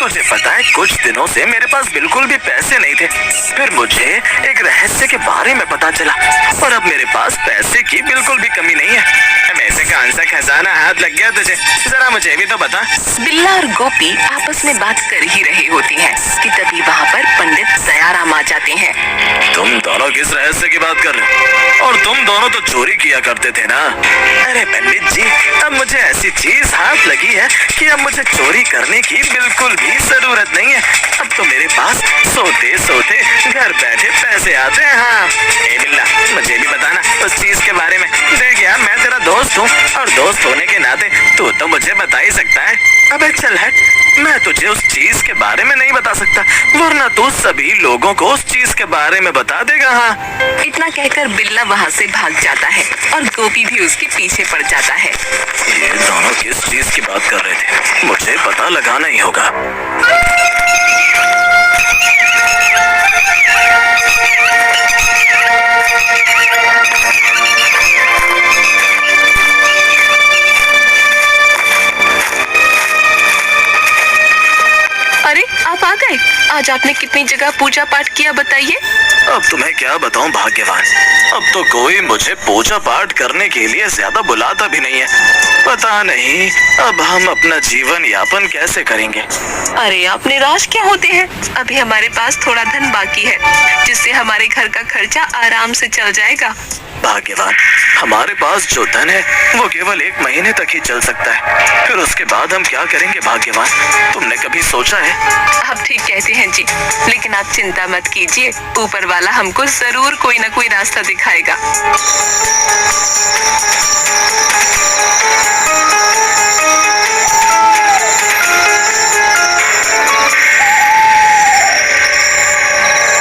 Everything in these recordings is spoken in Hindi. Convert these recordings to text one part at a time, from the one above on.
तुझे पता है कुछ दिनों से मेरे पास बिल्कुल भी पैसे नहीं थे, फिर मुझे एक रहस्य के बारे में पता चला और अब मेरे पास पैसे की बिल्कुल भी कमी नहीं है। ऐसे कौन सा खजाना हाथ लग गया तुझे, जरा मुझे भी तो बता। बिल्ला और गोपी आपस में बात कर ही रही होती हैं कि तभी वहाँ पर पंडित दयाराम आ जाते हैं। तुम दोनों किस रहस्य की बात कर रहे हो? और तुम दोनों तो चोरी किया करते थे ना? अरे पंडित जी, अब मुझे ऐसी चीज हाथ लगी है कि अब मुझे चोरी करने की बिल्कुल भी जरूरत नहीं है। अब तो मेरे पास सोते सोते घर बैठे पैसे आते हैं। हाँ ए बिल्ला, मुझे भी बताना उस चीज के बारे में। देख यार, मैं तेरा दोस्त हूँ और दोस्त होने के नाते तू तो मुझे बता ही सकता है। अबे चल हट, मैं तुझे उस चीज के बारे में नहीं बता सकता, वरना तू सभी लोगों को उस चीज के बारे में बता देगा। हाँ, इतना कहकर बिल्ला वहाँ से भाग जाता है और गोपी भी उसके पीछे पड़ जाता है। ये दोनों किस चीज की बात कर रहे थे, मुझे पता लगाना ही होगा। अरे आप आ गए। आज आपने कितनी जगह पूजा पाठ किया बताइए। अब तुम्हें क्या बताऊं भाग्यवान, अब तो कोई मुझे पूजा पाठ करने के लिए ज्यादा बुलाता भी नहीं है। पता नहीं अब हम अपना जीवन यापन कैसे करेंगे। अरे आप निराश क्यों होते हैं? अभी हमारे पास थोड़ा धन बाकी है, जिससे हमारे घर का खर्चा आराम से चल जाएगा। भाग्यवान, हमारे पास जो धन है वो केवल 1 महीने तक ही चल सकता है, फिर उसके बाद हम क्या करेंगे भाग्यवान? तुमने कभी सोचा है? आप ठीक कहते हैं जी, लेकिन आप चिंता मत कीजिए, ऊपर वाला हमको जरूर कोई ना कोई रास्ता दिखाएगा।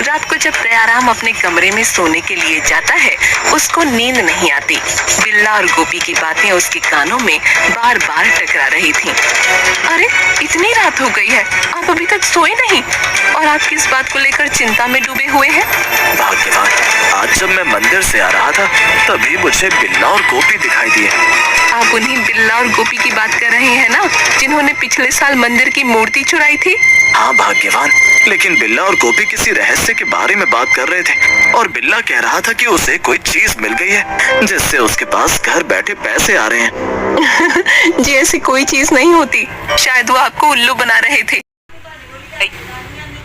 रात को जब दयाराम अपने कमरे में सोने के लिए जाता है, उसको नींद नहीं आती। बिल्ला और गोपी की बातें उसके कानों में बार बार टकरा रही थीं। अरे इतनी रात हो गई है, आप अभी तक सोए नहीं और आप किस बात को लेकर चिंता में डूबे हुए हैं? भाग्यवान, आज जब मैं मंदिर से आ रहा था तभी मुझे बिल्ला और गोपी दिखाई दिए। आप उन्हीं बिल्ला और गोपी की बात कर रहे हैं ना, जिन्होंने पिछले साल मंदिर की मूर्ति चुराई थी? हाँ भाग्यवान, लेकिन बिल्ला और गोपी किसी रहस्य के बारे में बात कर रहे थे और बिल्ला कह रहा था कि उसे कोई चीज मिल गई है जिससे उसके पास घर बैठे पैसे आ रहे हैं। जी ऐसी कोई चीज नहीं होती, शायद वो आपको उल्लू बना रहे थे।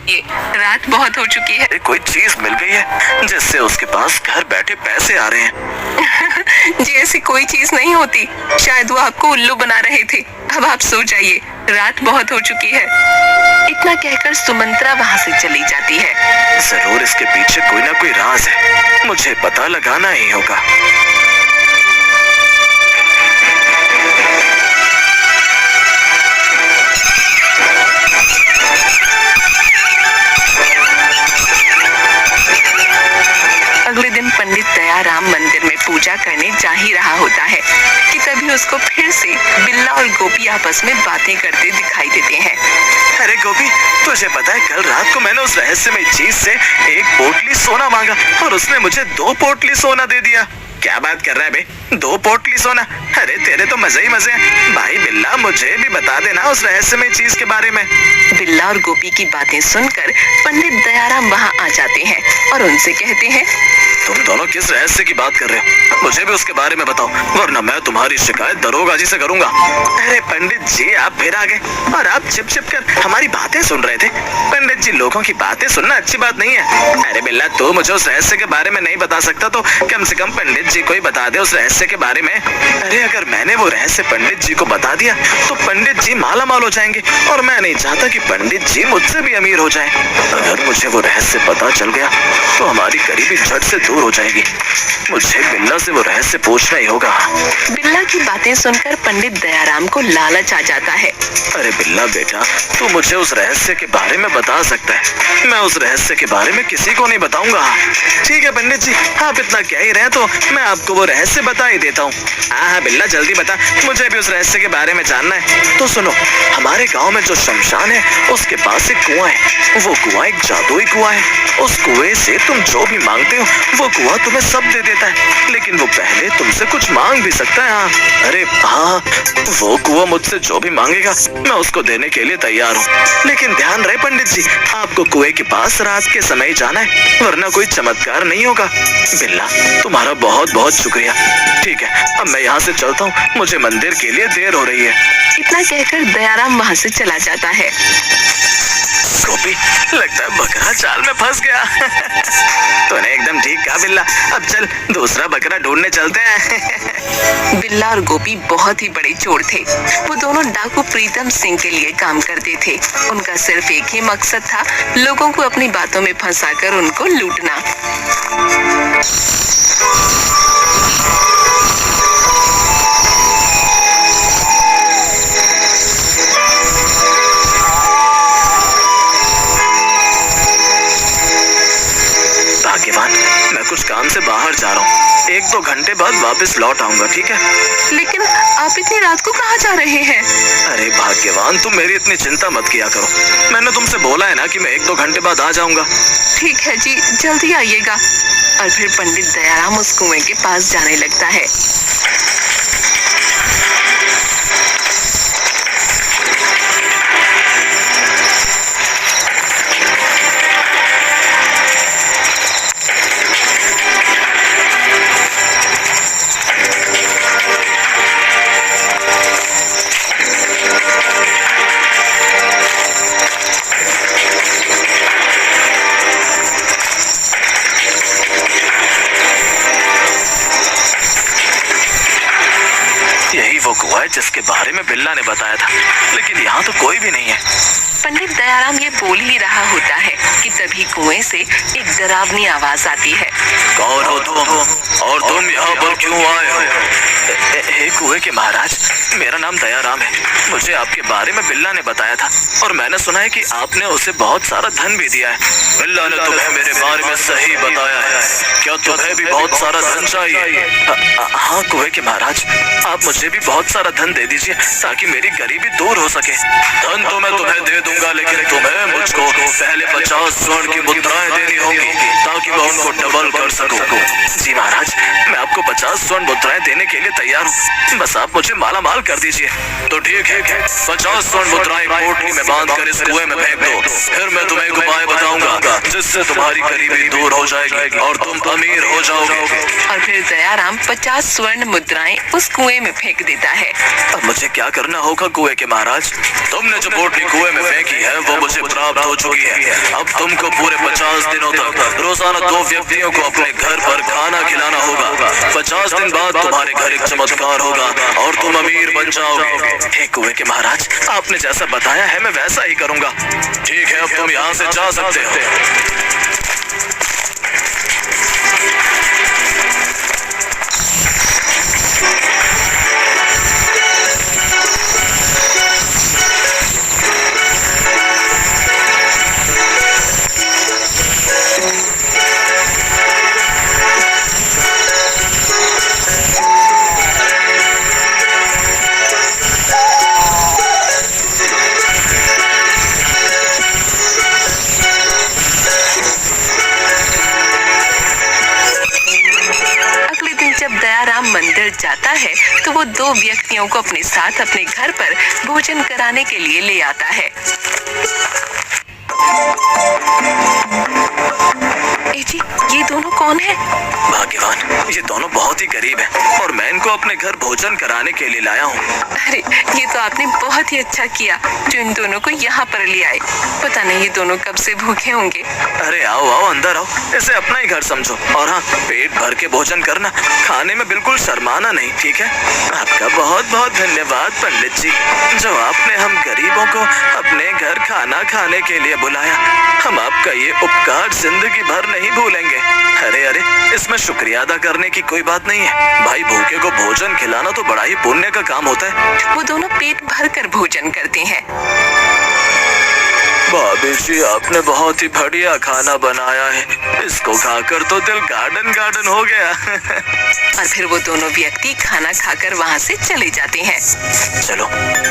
ये रात बहुत हो चुकी है। कोई चीज मिल गई है जिससे उसके पास घर बैठे पैसे आ रहे हैं। जी ऐसी कोई चीज नहीं होती, शायद वो आपको उल्लू बना रहे थे। अब आप सो जाइए, रात बहुत हो चुकी है। इतना कहकर सुमंत्रा वहाँ से चली जाती है। जरूर इसके पीछे कोई ना कोई राज है, मुझे पता लगाना ही होगा। अगले दिन पंडित दयाराम मंदिर में पूजा करने जा ही रहा होता है कि तभी उसको फिर से बिल्ला और गोपी आपस में बातें करते दिखाई देते हैं। अरे गोपी, तुझे पता है कल रात को मैंने उस रहस्यमय चीज से 1 पोटली सोना मांगा और उसने मुझे 2 पोटली सोना दे दिया। क्या बात कर रहा है बे, 2 पोटली सोना? अरे तेरे तो मजे ही मजे हैं। भाई बिल्ला, मुझे भी बता देना उस रहस्यमय चीज के बारे में। बिल्ला और गोपी की बातें सुनकर पंडित दयाराम वहाँ आ जाते हैं और उनसे कहते हैं, तुम दोनों किस रहस्य की बात कर रहे हो? मुझे भी उसके बारे में बताओ, वरना मैं तुम्हारी शिकायत दरोगा जी से करूंगा। अरे पंडित जी, आप फिर आ गए और आप छिप छिप कर हमारी बातें सुन रहे थे। पंडित जी, लोगों की बातें सुनना अच्छी बात नहीं है। अरे बिल्ला, तू मुझे उस रहस्य के बारे में नहीं बता सकता तो कम से कम पंडित जी को ही बता दे उस रहस्य के बारे में। अरे अगर मैंने वो रहस्य पंडित जी को बता दिया तो पंडित जी माला माल हो जाएंगे और मैं नहीं चाहता कि पंडित जी मुझसे भी अमीर हो जाएं। अगर मुझे वो रहस्य पता चल गया तो हमारी गरीबी झट से दूर हो जाएगी। मुझे बिल्ला से वो रहस्य पूछना ही होगा। बिल्ला की बातें सुनकर पंडित दयाराम को लालच आ जाता है। अरे बिल्ला बेटा, तू मुझे उस रहस्य के बारे में बता सकता है, मैं उस रहस्य के बारे में किसी को नहीं बताऊंगा। ठीक है पंडित जी, आप इतना कह ही रहे तो मैं आपको वो रहस्य बता ही देता हूँ। हाँ बिल्ला, जल्दी बता, मुझे भी उस रहस्य के बारे में जानना है। तो सुनो, हमारे गाँव में जो शमशान है उसके पास एक कुआं है। वो कुआं एक जादुई कुआं है। उस कुएं से तुम जो भी मांगते हो वो वो कुआं तुम्हें सब दे देता है, लेकिन वो पहले तुमसे कुछ मांग भी सकता है। हाँ, अरे हाँ, वो कुआं मुझसे जो भी मांगेगा मैं उसको देने के लिए तैयार हूँ। लेकिन ध्यान रहे पंडित जी, आपको कुएं के पास रात के समय ही जाना है, वरना कोई चमत्कार नहीं होगा। बिल्ला, तुम्हारा बहुत बहुत शुक्रिया। ठीक है, अब मैं यहाँ से चलता हूँ, मुझे मंदिर के लिए देर हो रही है। इतना कहकर दयाराम वहाँ से चला जाता है। गोपी, लगता है बकरा जाल में फंस गया। तूने एकदम ठीक कहा बिल्ला, अब चल दूसरा बकरा ढूंढने चलते हैं। बिल्ला और गोपी बहुत ही बड़े चोर थे। वो दोनों डाकू प्रीतम सिंह के लिए काम करते थे। उनका सिर्फ एक ही मकसद था, लोगों को अपनी बातों में फंसाकर उनको लूटना। भाग्यवान, मैं कुछ काम से बाहर जा रहा हूँ, 1-2 घंटे बाद वापस लौट आऊंगा, ठीक है? लेकिन आप इतनी रात को कहाँ जा रहे हैं? अरे भाग्यवान, तुम मेरी इतनी चिंता मत किया करो। मैंने तुमसे बोला है ना कि मैं 1-2 घंटे बाद आ जाऊंगा। ठीक है जी, जल्दी आइएगा। और फिर पंडित दयाराम उस कुएं के पास जाने लगता है। यही वो कुआं है जिसके बारे में बिल्ला ने बताया था, लेकिन यहाँ तो कोई भी नहीं है। पंडित दयाराम ये बोल ही रहा होता है कि तभी कुएं से एक डरावनी आवाज आती है। कौन हो तुम और तुम यहाँ पर क्यों आए हो? कुएं के महाराज, मेरा नाम दयाराम है। मुझे आपके बारे में बिल्ला ने बताया था और मैंने सुना है कि आपने उसे बहुत सारा धन भी दिया है। बिल्ला ने तुम्हें मेरे बारे में सही बताया है। क्या तुम्हें भी बहुत सारा धन चाहिए? हाँ कुएं के महाराज, आप मुझे भी बहुत सारा धन दे दीजिए ताकि मेरी गरीबी दूर हो सके। धन तो मैं तुम्हें दे दूंगा, लेकिन तुम्हें मुझको पहले 50 स्वर्ण की मुद्राएं देनी होंगी ताकि मैं उनको डबल कर सकूं। जी महाराज, मैं आपको 50 स्वर्ण मुद्राएं देने के लिए तैयार हूँ, बस आप मुझे माला माल कर दीजिए। तो ठीक है, 50 स्वर्ण मुद्राएं पोटली में बांध कर इस कुएं में फेंक दो। फिर मैं तुम्हें एक उपाय बताऊंगा जिससे तुम्हारी गरीबी दूर हो जाएगी और तुम अमीर हो जाओगे। और फिर दयाराम 50 स्वर्ण मुद्राएं उस कुएं में फेंक देता है। अब मुझे क्या करना होगा कुएं के महाराज? तुमने जो पोटली कुएं में फेंकी है वो मुझे प्राप्त हो चुकी है। अब तुमको पूरे 50 दिनों तक रोजाना 2 व्यक्तियों को अपने घर पर खाना खिलाना होगा। 50 दिन बाद तुम्हारे घर एक चमत्कार होगा और तुम अमीर बन जाओगे। हे कुएं के महाराज, आपने जैसा बताया है मैं वैसा ही करूंगा। ठीक है, अब तुम यहाँ से जा सकते हो। मंदिर जाता है तो वो 2 व्यक्तियों को अपने साथ अपने घर पर भोजन कराने के लिए ले आता है। जी, ये दोनों कौन है? भाग्यवान, ये दोनों बहुत ही गरीब हैं और मैं इनको अपने घर भोजन कराने के लिए लाया हूँ। अरे, ये तो आपने बहुत ही अच्छा किया जो इन दोनों को यहाँ पर ले आए। पता नहीं ये दोनों कब से भूखे होंगे। अरे आओ आओ, अंदर आओ, इसे अपना ही घर समझो। और हाँ, पेट भर के भोजन करना, खाने में बिल्कुल शर्माना नहीं, ठीक है? आपका बहुत बहुत धन्यवाद पंडित जी, जो आपने हम गरीबों को अपने घर खाना खाने के लिए बुलाया। हम आपका ये उपकार जिंदगी भर नहीं भूलेंगे। अरे अरे, इसमें शुक्रिया अदा करने की कोई बात नहीं है भाई। भूखे को भोजन खिलाना तो बड़ा ही पुण्य का काम होता है। वो दोनों पेट भर कर भोजन करते हैं। भाभी जी, आपने बहुत ही बढ़िया खाना बनाया है, इसको खाकर तो दिल गार्डन गार्डन हो गया। और फिर वो दोनों व्यक्ति खाना खाकर वहाँ से चले जाते हैं। चलो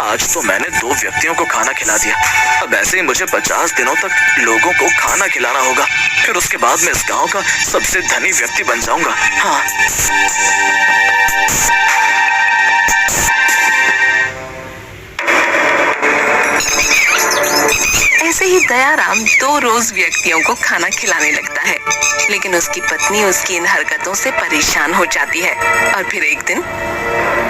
आज तो मैंने 2 व्यक्तियों को खाना खिला दिया। अब ऐसे ही मुझे 50 दिनों तक लोगों को खाना खिलाना होगा। फिर उसके बाद मैं इस गांव का सबसे धनी व्यक्ति बन जाऊंगा। हाँ। ऐसे ही दयाराम 2 रोज व्यक्तियों को खाना खिलाने लगता है, लेकिन उसकी पत्नी उसकी इन हरकतों से परेशान हो जाती है। और फिर एक दिन,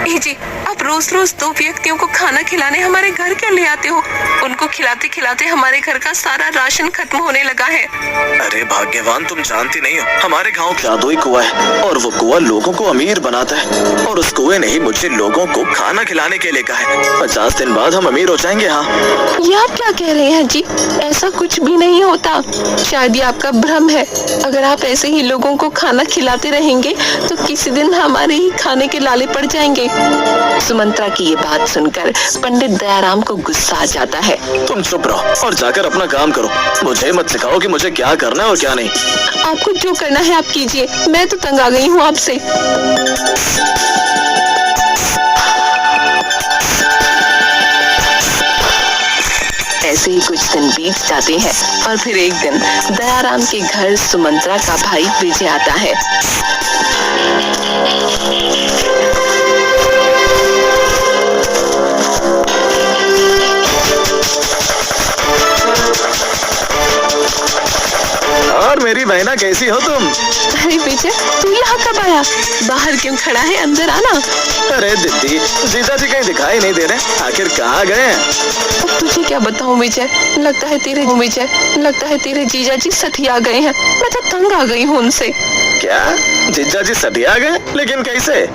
ए जी, आप रोज रोज 2 व्यक्तियों को खाना खिलाने हमारे घर क्यों ले आते हो? उनको खिलाते खिलाते हमारे घर का सारा राशन खत्म होने लगा है। अरे भाग्यवान, तुम जानती नहीं हो, हमारे गांव जादुई कुआं है और वो कुआं लोगों को अमीर बनाता है। और उस कुएं ने ही मुझे लोगों को खाना खिलाने के लिए कहा है। 50 दिन बाद हम अमीर हो जाएंगे। हाँ। ये आप क्या कह रहे हैं जी? ऐसा कुछ भी नहीं होता। शायद ये आपका भ्रम है। अगर आप ऐसे ही लोगों को खाना खिलाते रहेंगे तो किसी दिन हमारे ही खाने के लाले पड़ जाएंगे। सुमंत्रा की ये बात सुनकर पंडित दयाराम को गुस्सा आ जाता है। तुम चुप रहो और जाकर अपना काम करो। मुझे मत सिखाओ कि मुझे क्या करना है और क्या नहीं। आपको जो करना है आप कीजिए। मैं तो तंग आ गई हूँ आपसे। ऐसे ही कुछ दिन बीत जाते हैं और फिर एक दिन दयाराम के घर सुमंत्रा का भाई विजय आता है। और मेरी बहना कैसी हो तुम? अरे विजय, तू यहाँ कब आया? बाहर क्यों खड़ा है? अंदर आना। अरे दीदी, जीजा जी कहीं दिखाई नहीं दे रहे, आखिर कहाँ गए हैं? अब तुझे क्या बताऊं विजय, लगता है तेरे जीजा जी सठिया गए हैं। मैं तो तंग आ गई हूँ उनसे। क्या जीजा जी सठिया गए? लेकिन कैसे?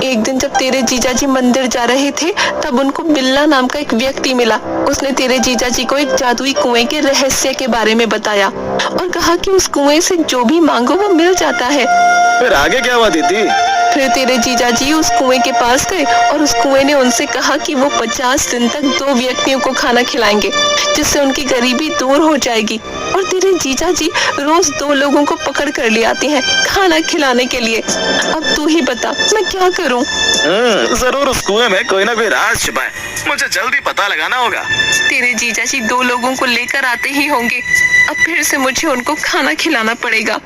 एक दिन जब तेरे जीजा जी मंदिर जा रहे थे तब उनको बिल्ला नाम का एक व्यक्ति मिला। उसने तेरे जीजा जी को एक जादुई कुएं के रहस्य के बारे में बताया और कहा कि उस कुएं से जो भी मांगो वो मिल जाता है। फिर आगे क्या हुआ दीदी? फिर तेरे जीजा जी उस कुएं के पास गए और उस कुएं ने उनसे कहा कि वो 50 दिन तक 2 व्यक्तियों को खाना खिलाएंगे, जिससे उनकी गरीबी दूर हो जाएगी। और तेरे जीजा जी रोज 2 लोगों को पकड़ कर ले आते हैं खाना खिलाने के लिए। अब तू ही बता मैं क्या करूं? जरूर उस कुएं में कोई ना कोई राज छिपा है, मुझे जल्दी पता लगाना होगा। तेरे जीजा जी 2 लोगों को लेकर आते ही होंगे। अब फिर से मुझे उनको खाना खिलाना पड़ेगा।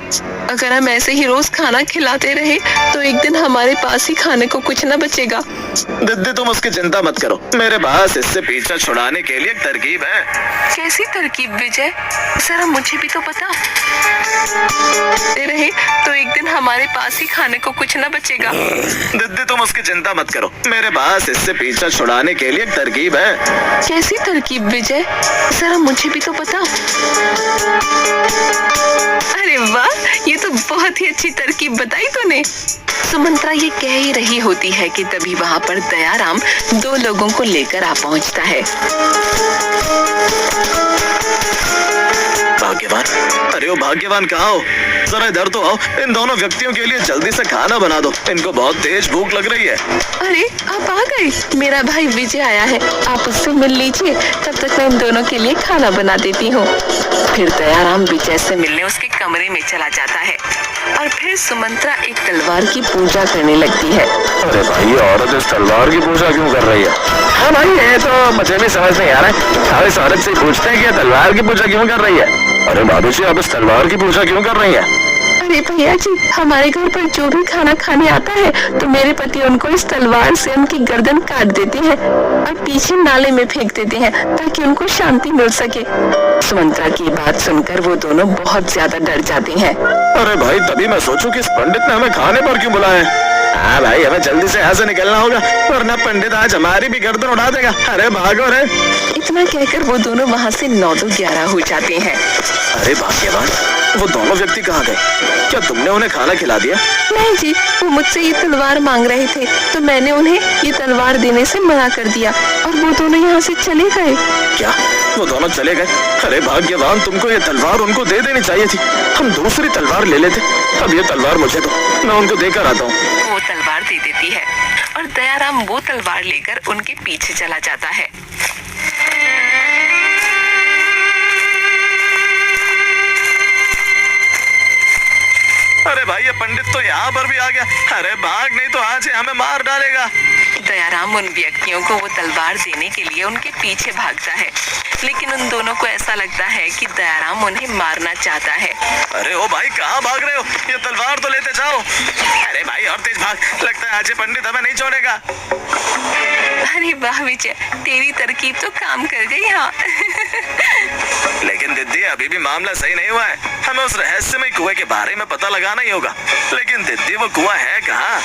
अगर हम ऐसे ही रोज खाना खिलाते रहे तो एक दिन हमारे पास ही खाने को कुछ न बचेगा। दीदी तुम उसकी चिंता मत करो, मेरे पास इससे पीछा छुड़ाने के लिए एक तरकीब है। कैसी तरकीब विजय? जरा मुझे भी तो बता। रहे तो एक दिन हमारे पास ही खाने को कुछ न बचेगा। दीदी तुम उसकी चिंता मत करो, मेरे पास इससे पीछा छुड़ाने के लिए एक तरकीब है। कैसी तरकीब विजय? जरा मुझे भी तो बता। अरे वाह, ये तो बहुत ही अच्छी तरकीब बताई तूने। सुमंत्रा ये कह ही रही होती है कि तभी वहाँ पर दयाराम 2 लोगों को लेकर आ पहुँचता है। भाग्यवान, अरे ओ भाग्यवान कहाँ हो? जरा इधर तो आओ, इन दोनों व्यक्तियों के लिए जल्दी से खाना बना दो, इनको बहुत तेज भूख लग रही है। अरे आप आ गए, मेरा भाई विजय आया है, आप उससे मिल लीजिए, तब तक मैं इन दोनों के लिए खाना बना देती हूँ। फिर दयाराम विजय से मिलने उसके कमरे में चला जाता है और फिर सुमंत्रा एक तलवार की पूजा करने लगती है। अरे भाई, औरत इस तलवार की पूजा क्यों कर रही है? हाँ भाई, ये तो मुझे भी समझ नहीं आ रहा है। आप इस औरत से पूछते हैं कि ये तलवार की पूजा क्यों कर रही है? अरे बाबू जी, आप इस तलवार की पूजा क्यों कर रही है? अरे भैया जी, हमारे घर पर जो भी खाना खाने आता है तो मेरे पति उनको इस तलवार से उनकी गर्दन काट देते हैं और पीछे नाले में फेंक देते हैं ताकि उनको शांति मिल सके। सुमंत्रा की बात सुनकर वो दोनों बहुत ज्यादा डर जाते हैं। अरे भाई, तभी मैं सोचूं कि इस पंडित ने हमें खाने पर क्यों बुलाया है। हाँ भाई, हमें जल्दी से यहाँ से निकलना होगा वरना पंडित आज हमारी भी गर्दन उड़ा देगा। अरे भागो रे। इतना कहकर वो दोनों वहाँ से 9-11 हो जाते हैं। अरे भाग्यवान, वो दोनों व्यक्ति कहाँ गए? क्या तुमने उन्हें खाना खिला दिया? नहीं जी, वो मुझसे ये तलवार मांग रहे थे तो मैंने उन्हें ये तलवार देने से मना कर दिया और वो दोनों यहाँ से चले गए। क्या वो दोनों चले गए? अरे भाग्यवान, तुमको ये तलवार उनको दे देनी चाहिए थी, हम दूसरी तलवार ले लेते। अब ये तलवार मुझे दो, मैं उनको देकर आता हूँ। वो तलवार दे देती है और दयाराम वो तलवार लेकर उनके पीछे चला जाता है। अरे भाई, ये पंडित तो यहाँ पर भी आ गया। अरे भाग, नहीं तो आज ही हमें मार डालेगा। दयाराम उन व्यक्तियों को वो तलवार देने के लिए उनके पीछे भागता है, लेकिन उन दोनों को ऐसा लगता है कि दयाराम उन्हें मारना चाहता है। अरे ओ भाई, कहाँ भाग रहे हो? ये तलवार तो लेते जाओ। अरे भाई और तेज भाग, लगता है आज ये पंडित हमें नहीं छोड़ेगा। अरे वाह विजय, तेरी तरकीब तो काम कर गई। हाँ लेकिन दीदी, अभी भी मामला सही नहीं हुआ है। हमें उस रहस्यमय कुएं के बारे में पता लगाना ही होगा। लेकिन दीदी, वो कुआं है कहाँ?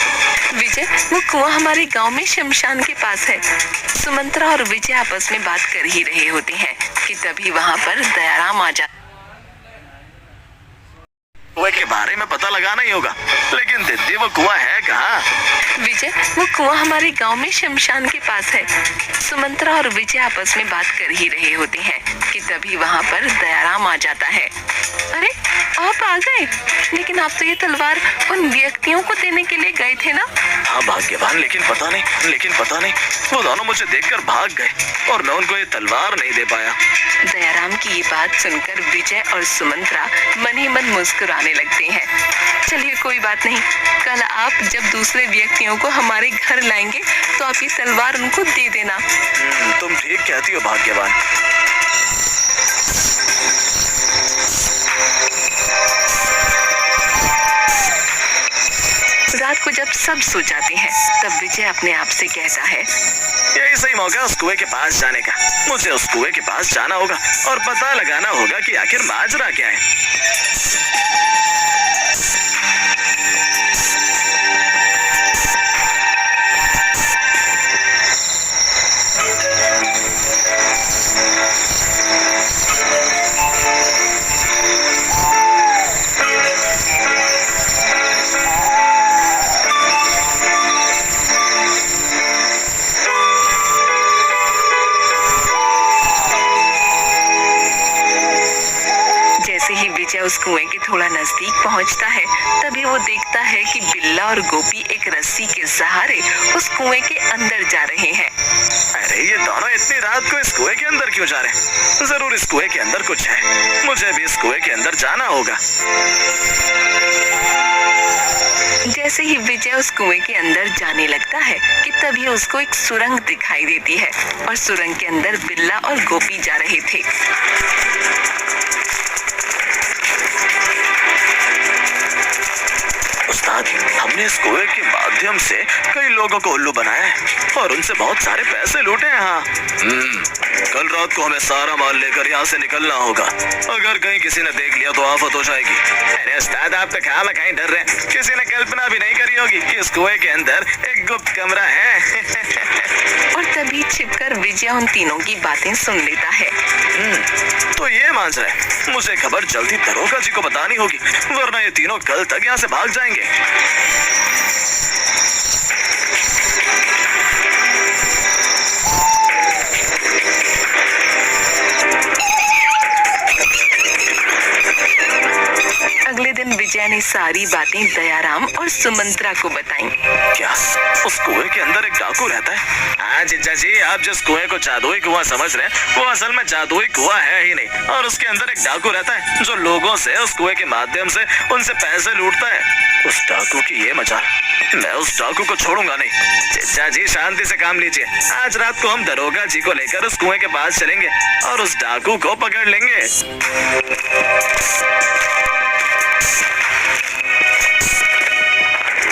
विजय, वो कुआं हमारे गांव में शमशान के पास है। सुमंत्रा और विजय आपस में बात कर ही रहे होते हैं कि तभी वहाँ पर दयाराम आ जाता। कुएं के बारे में पता लगाना ही होगा। लेकिन दीदी, वो कुआं है कहाँ? विजय, वो कुआं हमारे गांव में शमशान के पास है। सुमंत्रा और विजय आपस में बात कर ही रहे होते हैं कि तभी वहाँ पर दयाराम आ जाता है। अरे आप आ गए, लेकिन आप तो ये तलवार उन व्यक्तियों को देने के लिए गए थे ना? हाँ भाग्यवान, लेकिन पता नहीं वो दोनों मुझे देखकर भाग गए और मैं उनको ये तलवार नहीं दे पाया। दयाराम की ये बात सुनकर विजय और सुमंत्रा मन ही मन मुस्कुराने लगते हैं। चलिए कोई बात नहीं, कल आप जब दूसरे व्यक्तियों को हमारे घर लाएंगे तो आप ये तलवार उनको दे देना। तुम ठीक कहती हो भाग्यवान। रात को जब सब सो जाते हैं तब विजय अपने आप से कहता है, यही सही मौका उस कुएं के पास जाने का। मुझे उस कुएं के पास जाना होगा और पता लगाना होगा कि आखिर माजरा क्या है। उस कुएं के थोड़ा नजदीक पहुंचता है तभी वो देखता है कि बिल्ला और गोपी एक रस्सी के सहारे उस कुएं के अंदर जा रहे हैं। अरे ये दोनों इतनी रात को इस कुएं के अंदर क्यों जा रहे हैं? जरूर इस कुएं के अंदर कुछ है। मुझे भी इस कुएं के अंदर जाना होगा। जैसे ही विजय उस कुएं के अंदर जाने लगता है कि तभी उसको एक सुरंग दिखाई देती है और सुरंग के अंदर बिल्ला और गोपी जा रहे थे। उस्ताद, हमने इस कुएं के माध्यम से कई लोगों को उल्लू बनाया है और उनसे बहुत सारे पैसे लूटे हैं। हाँ, कल रात को हमें सारा माल लेकर यहाँ से निकलना होगा। अगर कहीं किसी ने देख लिया तो आफत हो जाएगी। अरे उस्ताद, आप तो कहाँ कहीं डर रहे हैं। किसी ने कल्पना भी नहीं करी होगी कि इस कुएं के अंदर एक गुप्त कमरा है। और तभी छिपकर विजय उन तीनों की बातें सुन लेता है। तो ये मांझ रहे, मुझे खबर जल्दी दरोगा जी को बतानी होगी, वरना ये तीनों कल तक यहाँ से भाग जाएंगे। अगले दिन विजय ने सारी बातें दयाराम और सुमंत्रा को बताई। क्या उस कुएं के अंदर एक डाकू रहता है? हाँ जीजा जी, आप जिस कुएं को जादुई कुआं समझ रहे हैं वो असल में जादुई कुआं है ही नहीं, और उसके अंदर एक डाकू रहता है जो लोगों से उस कुएं के माध्यम से उनसे पैसे लूटता है। उस डाकू की ये मजाल, मैं उस डाकू को छोड़ूंगा नहीं। जीजा जी शांति से काम लीजिए। आज रात को हम दरोगा जी को लेकर उस कुएं के पास चलेंगे और उस डाकू को पकड़ लेंगे।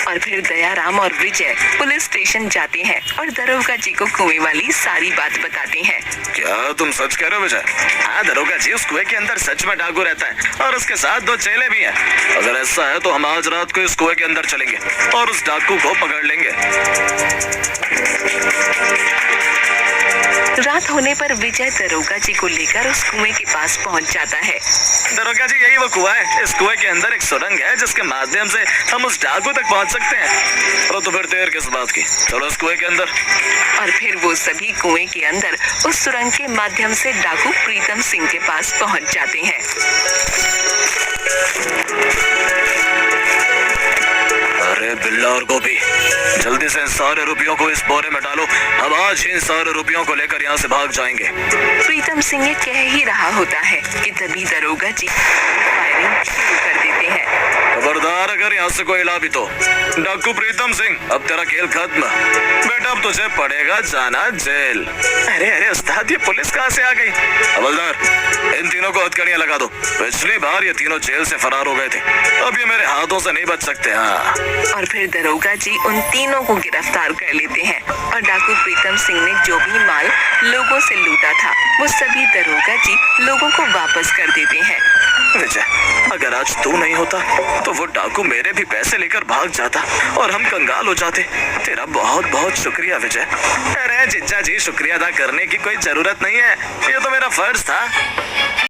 और फिर दयाराम और विजय पुलिस स्टेशन जाते हैं और दरोगा जी को कुएं वाली सारी बात बताते हैं। क्या तुम सच कह रहे हो विजय? हाँ दरोगा जी, उस कुएं के अंदर सच में डाकू रहता है और उसके साथ 2 चेले भी हैं। अगर ऐसा है तो हम आज रात को इस कुएं के अंदर चलेंगे और उस डाकू को पकड़ लेंगे। रात होने पर विजय दरोगा जी को लेकर उस कुएं के पास पहुंच जाता है। दरोगा जी, यही वो कुआं है। इस कुएं के अंदर एक सुरंग है जिसके माध्यम से हम उस डाकू तक पहुंच सकते हैं। तो फिर देर किस बात की, चलो उस कुएं के अंदर। और फिर वो सभी कुएं के अंदर उस सुरंग के माध्यम से डाकू प्रीतम सिंह के पास पहुंच जाते हैं। अरे बिल्ला और गोपी, जल्दी से इन सारे रुपयों को इस बोरे में डालो। अब आज ही इन सारे रुपयों को लेकर यहाँ से भाग जाएंगे। प्रीतम सिंह ये कह ही रहा होता है कि तभी दरोगा जी फायरिंग शुरू कर देते हैं। खबरदार अगर यहाँ से कोई हिला भी तो। डाकू प्रीतम सिंह, अब तेरा खेल खत्म। बेटा अब तुझे पड़ेगा जाना जेल। अरे अरे उस्ताद, ये पुलिस कहाँ से आ गई? हवलदार, इन तीनों को हथकड़ियां लगा दो। पिछली बार ये तीनों जेल से फरार हो गए थे, अब ये मेरे हाथों से नहीं बच सकते। हाँ। और फिर दरोगा जी उन तीनों को गिरफ्तार कर लेते हैं और डाकू प्रीतम सिंह ने जो भी माल लोगों से लूटा था वो सभी दरोगा जी लोगों को वापस कर देते हैं। विजय, अगर आज तू नहीं होता तो वो डाकू मेरे भी पैसे लेकर भाग जाता और हम कंगाल हो जाते। तेरा बहुत बहुत शुक्रिया विजय। अरे जीजा जी, शुक्रिया अदा करने की कोई जरूरत नहीं है, ये तो मेरा फर्ज था।